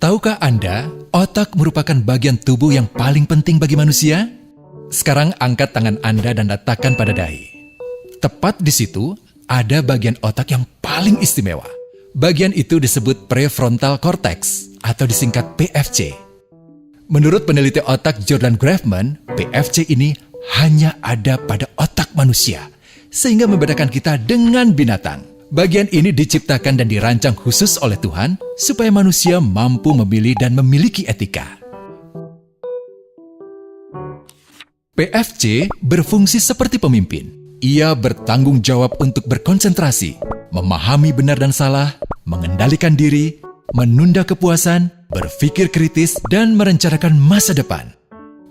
Tahukah Anda, otak merupakan bagian tubuh yang paling penting bagi manusia? Sekarang angkat tangan Anda dan letakkan pada dahi. Tepat di situ, ada bagian otak yang paling istimewa. Bagian itu disebut prefrontal cortex atau disingkat PFC. Menurut peneliti otak Jordan Grafman, PFC ini hanya ada pada otak manusia, sehingga membedakan kita dengan binatang. Bagian ini diciptakan dan dirancang khusus oleh Tuhan supaya manusia mampu memilih dan memiliki etika. PFC berfungsi seperti pemimpin. Ia bertanggung jawab untuk berkonsentrasi, memahami benar dan salah, mengendalikan diri, menunda kepuasan, berpikir kritis, dan merencanakan masa depan.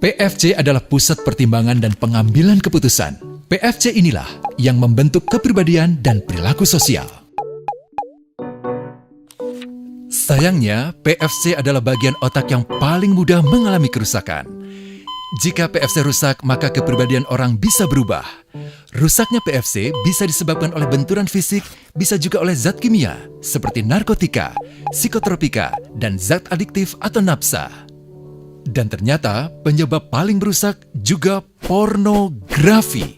PFC adalah pusat pertimbangan dan pengambilan keputusan. PFC inilah yang membentuk kepribadian dan perilaku sosial. Sayangnya, PFC adalah bagian otak yang paling mudah mengalami kerusakan. Jika PFC rusak, maka kepribadian orang bisa berubah. Rusaknya PFC bisa disebabkan oleh benturan fisik, bisa juga oleh zat kimia, seperti narkotika, psikotropika, dan zat adiktif atau nafsa. Dan ternyata penyebab paling merusak juga pornografi,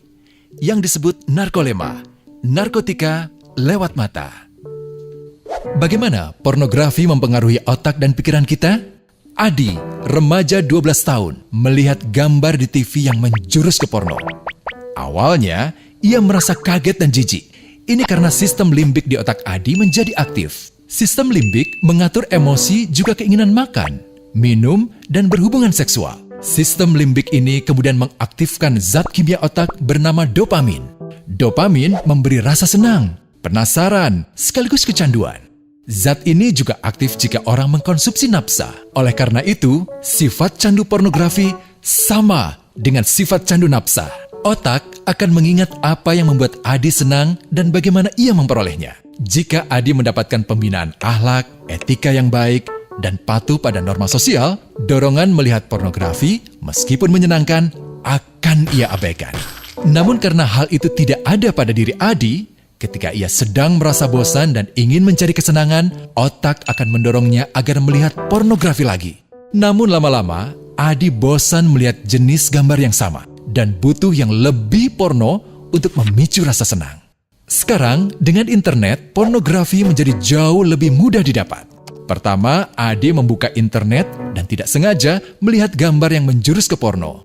yang disebut narkolema, narkotika lewat mata. Bagaimana pornografi mempengaruhi otak dan pikiran kita? Adi, remaja 12 tahun, melihat gambar di TV yang menjurus ke porno. Awalnya, ia merasa kaget dan jijik. Ini karena sistem limbik di otak Adi menjadi aktif. Sistem limbik mengatur emosi juga keinginan makan, minum, dan berhubungan seksual. Sistem limbik ini kemudian mengaktifkan zat kimia otak bernama dopamin. Dopamin memberi rasa senang, penasaran, sekaligus kecanduan. Zat ini juga aktif jika orang mengkonsumsi nafsa. Oleh karena itu, sifat candu pornografi sama dengan sifat candu nafsa. Otak akan mengingat apa yang membuat Adi senang dan bagaimana ia memperolehnya. Jika Adi mendapatkan pembinaan akhlak, etika yang baik, dan patuh pada norma sosial, dorongan melihat pornografi, meskipun menyenangkan, akan ia abaikan. Namun karena hal itu tidak ada pada diri Adi, ketika ia sedang merasa bosan dan ingin mencari kesenangan, otak akan mendorongnya agar melihat pornografi lagi. Namun lama-lama, Adi bosan melihat jenis gambar yang sama, dan butuh yang lebih porno untuk memicu rasa senang. Sekarang, dengan internet, pornografi menjadi jauh lebih mudah didapat. Pertama, Adi membuka internet dan tidak sengaja melihat gambar yang menjurus ke porno.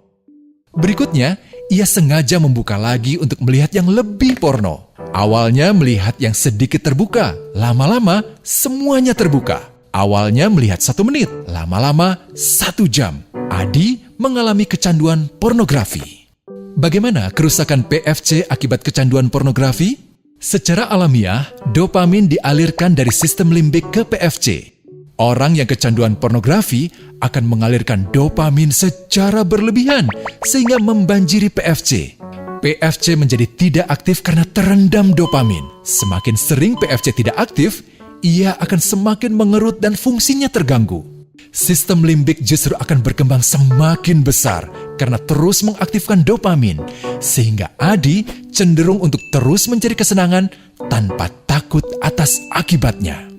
Berikutnya, ia sengaja membuka lagi untuk melihat yang lebih porno. Awalnya melihat yang sedikit terbuka, lama-lama semuanya terbuka. Awalnya melihat 1 menit, lama-lama 1 jam. Adi mengalami kecanduan pornografi. Bagaimana kerusakan PFC akibat kecanduan pornografi? Secara alamiah, dopamin dialirkan dari sistem limbik ke PFC. Orang yang kecanduan pornografi akan mengalirkan dopamin secara berlebihan sehingga membanjiri PFC. PFC menjadi tidak aktif karena terendam dopamin. Semakin sering PFC tidak aktif, ia akan semakin mengerut dan fungsinya terganggu. Sistem limbik justru akan berkembang semakin besar karena terus mengaktifkan dopamin, sehingga Adi cenderung untuk terus mencari kesenangan tanpa takut atas akibatnya.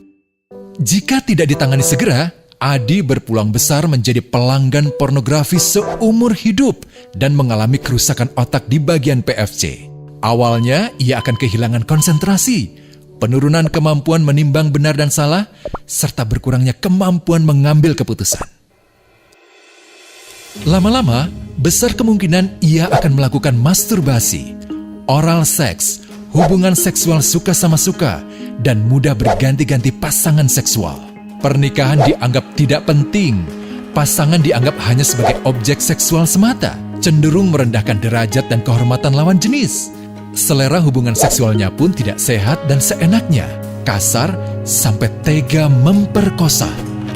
Jika tidak ditangani segera, Adi berpeluang besar menjadi pelanggan pornografi seumur hidup dan mengalami kerusakan otak di bagian PFC. Awalnya, ia akan kehilangan konsentrasi, penurunan kemampuan menimbang benar dan salah, serta berkurangnya kemampuan mengambil keputusan. Lama-lama, besar kemungkinan ia akan melakukan masturbasi, oral seks, hubungan seksual suka sama suka, dan mudah berganti-ganti pasangan seksual. Pernikahan dianggap tidak penting. Pasangan dianggap hanya sebagai objek seksual semata, cenderung merendahkan derajat dan kehormatan lawan jenis. Selera hubungan seksualnya pun tidak sehat dan seenaknya, kasar sampai tega memperkosa.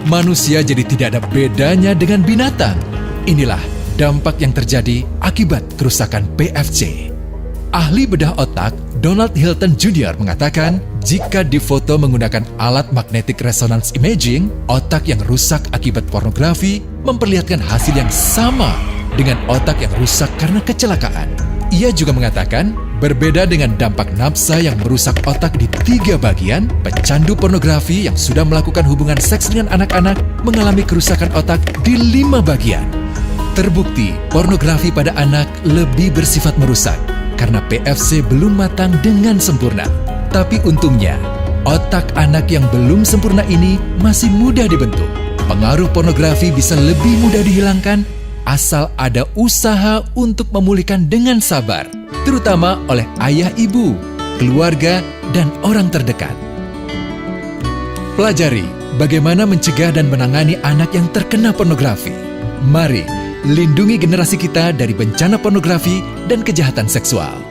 Manusia jadi tidak ada bedanya dengan binatang. Inilah dampak yang terjadi akibat kerusakan PFC. Ahli bedah otak Donald Hilton Jr. mengatakan, jika difoto menggunakan alat magnetic resonance imaging, otak yang rusak akibat pornografi memperlihatkan hasil yang sama dengan otak yang rusak karena kecelakaan. Ia juga mengatakan, Berbeda dengan dampak nafsa yang merusak otak di 3 bagian, pecandu pornografi yang sudah melakukan hubungan seks dengan anak-anak mengalami kerusakan otak di 5 bagian. Terbukti, pornografi pada anak lebih bersifat merusak karena PFC belum matang dengan sempurna. Tapi untungnya, otak anak yang belum sempurna ini masih mudah dibentuk. Pengaruh pornografi bisa lebih mudah dihilangkan asal ada usaha untuk memulihkan dengan sabar, terutama oleh ayah ibu, keluarga, dan orang terdekat. Pelajari bagaimana mencegah dan menangani anak yang terkena pornografi. Mari lindungi generasi kita dari bencana pornografi dan kejahatan seksual.